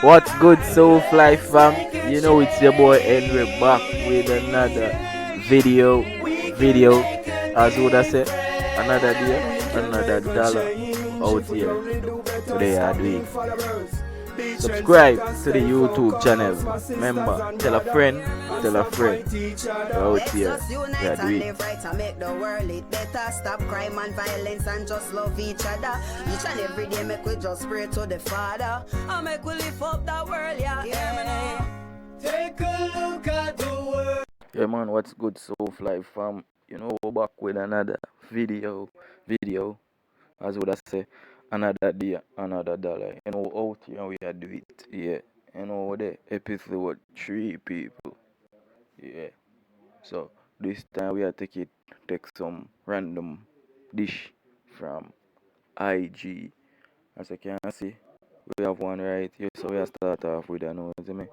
What's good, Soul Fly fam? You know it's your boy Henry back with another video. As would I say, another day, another dollar out here. Today I do it. Subscribe to the YouTube channel. Remember, tell a friend, tell a friend. We're out here. We are doing it. Right, to make the world it better. Stop crime and violence and just love each other. Each and every day make we just pray to the Father and make we lift up the world, yeah. Take a look at the world. Yeah man, what's good, Soul Fly fam? You know, we're back with another video. As would I say, another day, another dollar. You know, out here we are do it. Yeah. You know, the episode 3 people. Yeah. So this time we are take some random dish from IG. As you can see, we have one right here. So we are start off with an me.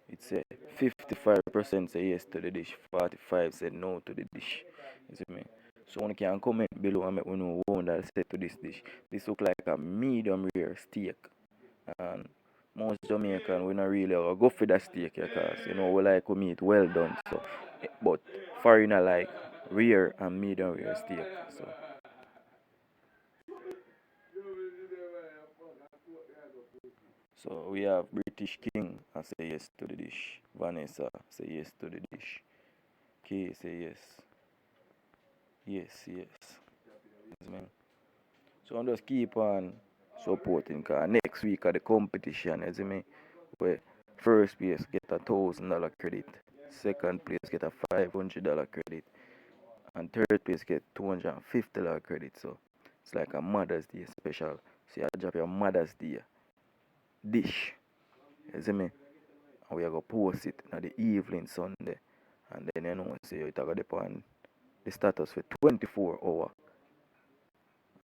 It's a 55% say yes to the dish, 45 said no to the dish. You see me? So one can comment below and make me know what that said to this dish. This look like a medium rare steak. And most Jamaican we not really go for that steak because you know we like we meat well done. So but foreigner like rare and medium rare steak. So we have British King I say yes to the dish. Vanessa say yes to the dish. K say yes. Yes. Yes, man. So I'm just keep on supporting cause next week at the competition, you see me? Where first place get $1,000 credit, second place get a $500 credit, and third place get $250 credit. So it's like a Mother's Day special. So you drop your Mother's Day dish, you see me? And we are gonna post it in the evening Sunday. And then you know say it gonna depend the status for 24 hours.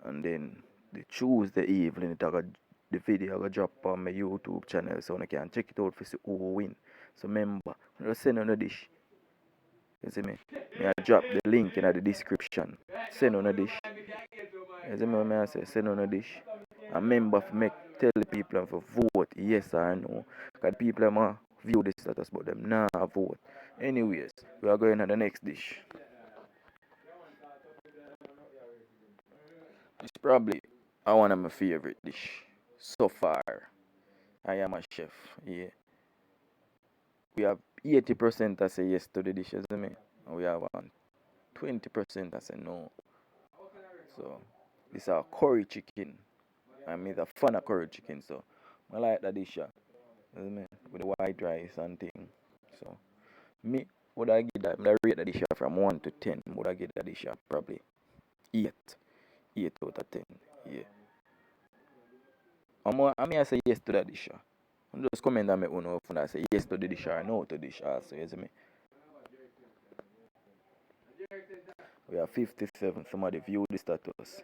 And then the Tuesday evening the video gonna drop on my YouTube channel so I can check it out for see who win. So remember, just send on a dish. You see me? I drop the link in the description. Send on a dish. You see me what I say? Send on a dish. And remember to tell the people to vote yes or no. Because people might view the status but them not vote. Anyways, we are going to the next dish. It's probably one of my favorite dish so far. I am a chef, yeah. We have 80% that say yes to the dishes, me, and we have 20% that say no. So this is our curry chicken. I'm a fan of curry chicken, so I like that dish, me, with the white rice and thing. So me would I give that? I rate the dish from 1 to 10. Would I give that dish probably 8, 8 out of 10, yeah. I mean I say yes to that dish. Just comment and make one know if I say yes to the dish or no to the dish also, you see me? We are 57, somebody view the status.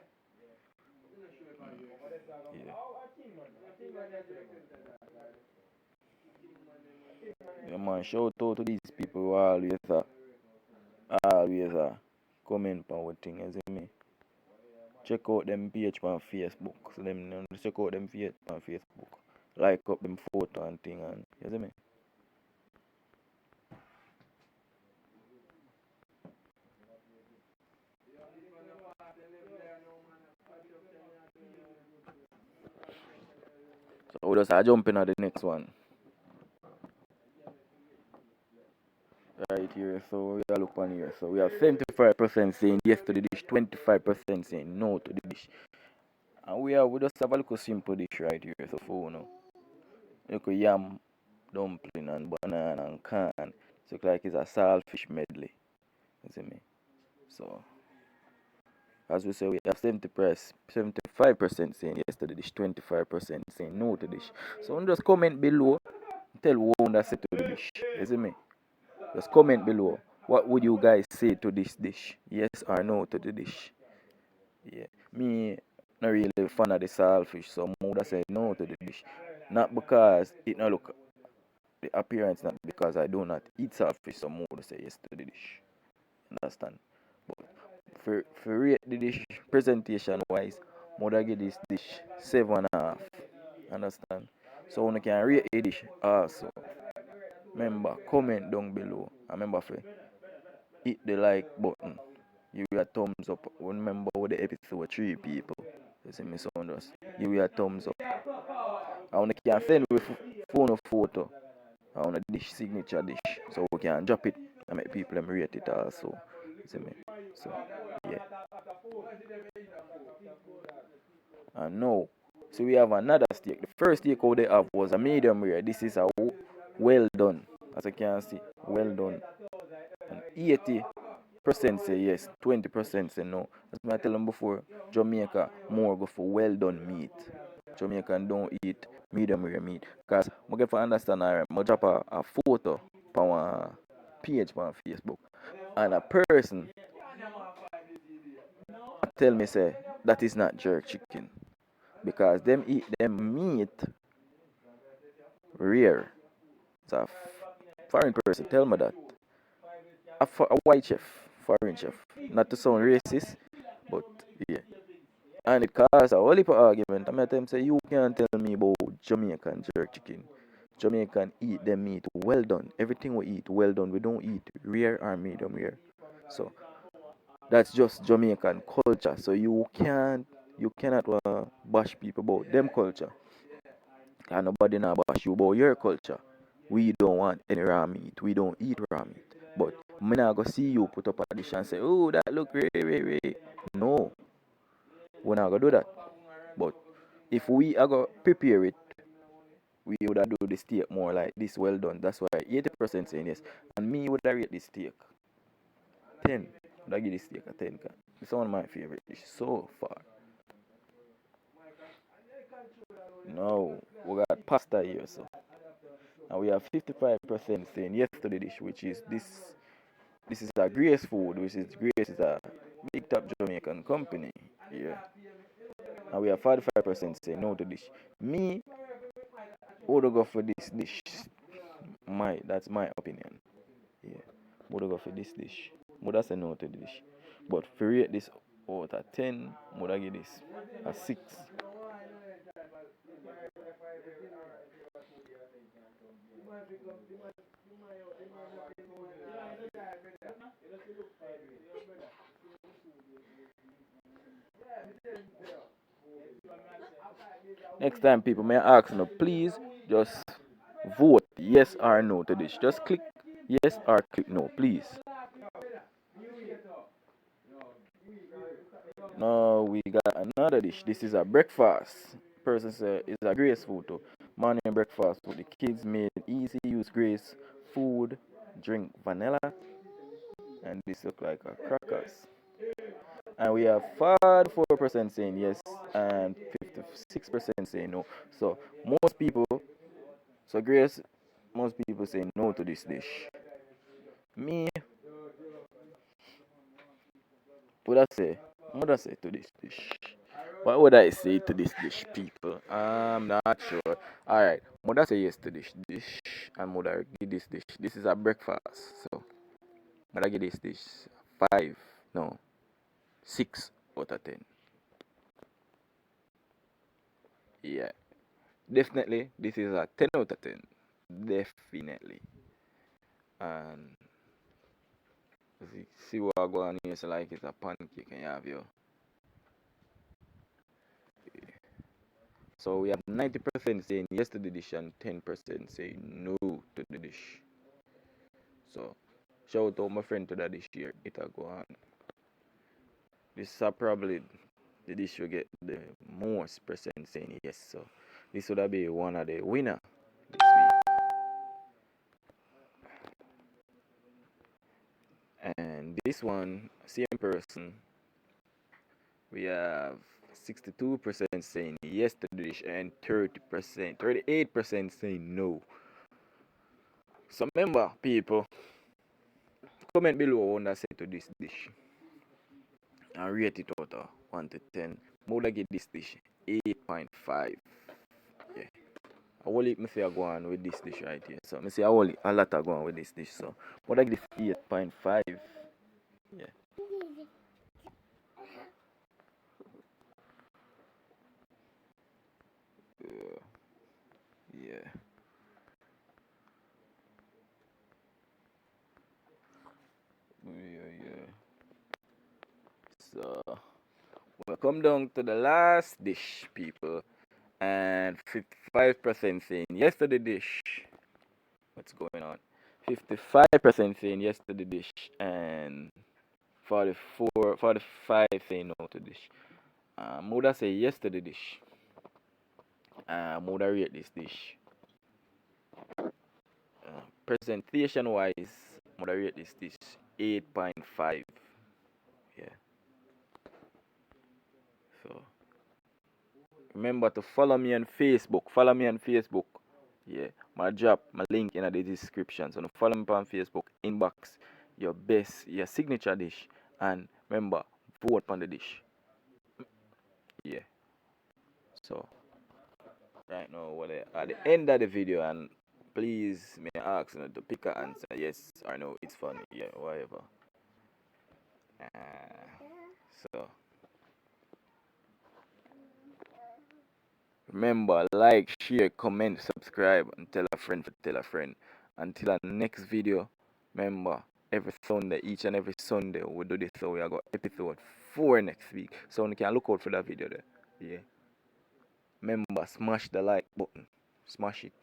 Yeah. Yeah man, shout out to these people who always comment on what thing, you see me? Check out them page on Facebook. So them check out them page on Facebook. Like up them photo and thing and you see me? So we just jump in at the next one. Right here, so we are look on here. So we have 75% saying yes to the dish, 25% saying no to the dish. And we just have a little simple dish right here. So for you know, little yam, dumpling and banana and corn. So it's like it's a saltfish medley. You see me? So as we say we have 75% saying yes to the dish, 25% saying no to the dish. So just comment below, tell who that say to the dish. You see me? Just comment below. What would you guys say to this dish? Yes or no to the dish? Yeah. Me not really a fan of the saltfish, so I would say no to the dish. Not because it not look the appearance, not because I do not eat saltfish, so I would say yes to the dish. Understand? But for rate the dish presentation wise, I would give this dish 7.5. Understand? So you can rate the dish also. Remember, comment down below. And remember to hit the like button. Give you a thumbs up. Remember with the episode 3 people. You see me sound us. Give you a thumbs up. And you can send with phone or photo on a dish signature dish. So we can drop it and make people rate it also. You see me? So yeah. And now, so we have another steak. The first steak out they have was a medium rare. This is a well done. As you can see, well done. And 80% say yes, 20% say no. As I tell them before, Jamaica more go for well done meat. Jamaican don't eat medium rare meat. Because I get to understand, I drop a photo on a page on Facebook. And a person tell me say that is not jerk chicken. Because them eat them meat rare. It's a foreign person tell me that. A white chef, foreign chef. Not to sound racist, but yeah. And it caused a whole heap of argument. I tell him say you can't tell me about Jamaican jerk chicken. Jamaican eat them meat well done. Everything we eat well done. We don't eat rare or medium rare. So that's just Jamaican culture. So you cannot bash people about them culture. And nobody now bash you about your culture. We don't want any raw meat. We don't eat raw meat. But me not go see you put up a dish and say, oh, that look rare. No, we're not gonna do that. But if we are gonna prepare it, we would have do the steak more like this well done. That's why 80% saying yes. And me would have rate this steak 10. Would I give this steak a 10? It's one of my favorite dishes so far. No, we got pasta here, so. And we have 55% saying yes to the dish, which is this. This is a Grace food, which is Grace is a big top Jamaican company. Yeah. And we have 45% saying no to dish. Me would go for this dish. That's my opinion. Yeah. Would go for this dish. Would say no to the dish. But for rate this out of 10, would I give this a 6. Next time, people, may I ask you, please just vote yes or no to this. Just click yes or click no, please. Now we got another dish. This is a breakfast. Person said it's a Grace food too. Morning breakfast for the kids made easy. Use Grace food. Drink vanilla. And this look like a crackers. And we have 44% saying yes and 56% saying no. So Grace, most people say no to this dish. Me, what would I say to this dish? What would I say to this dish, people? I'm not sure. Alright, would I say yes to this dish? And would I give this dish? This is a breakfast. So, would I give this dish 5? No, 6 out of 10. Yeah. Definitely, this is a 10 out of 10. Definitely. And see what I go on here, so like it's a pancake and you have your. So we have 90% saying yes to the dish and 10% saying no to the dish. So shout out my friend to that dish here. It'll go on. This is probably the dish will get the most percent saying yes. So this would be one of the winner this week. And this one, same person, we have 62% saying yes to the dish and 38% saying no. So remember, people, comment below what I say to this dish and rate it out of 1 to 10. I would give this dish 8.5. Yeah. I will me say I go on with this dish right here. So I say I will a lot of go on with this dish. So would I give this 8.5? Yeah. Yeah. Yeah. Yeah. So we'll come down to the last dish, people. And 55% saying yes to the dish. What's going on? 55% saying yes to the dish, and 45 saying no to the dish. Muda say yes to the dish. Muda rate this dish. Presentation wise, Muda rate this dish 8.5. Yeah. So remember to follow me on Facebook. Follow me on Facebook. Yeah. My drop my link in the description. So follow me on Facebook. Inbox your signature dish. And remember, vote on the dish. Yeah. So right now we're at the end of the video, and please may I ask you to pick an answer. Yes or no, it's funny. Yeah, whatever. So remember, like, share, comment, subscribe, and tell a friend to tell a friend. Until our next video, remember, every Sunday, each and every Sunday, we do this. So we are got episode 4 next week. So you can look out for that video there. Yeah. Remember, smash the like button. Smash it.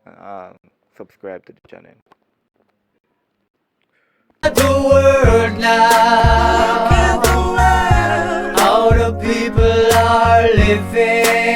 And subscribe to the channel. The world now, how the people are living.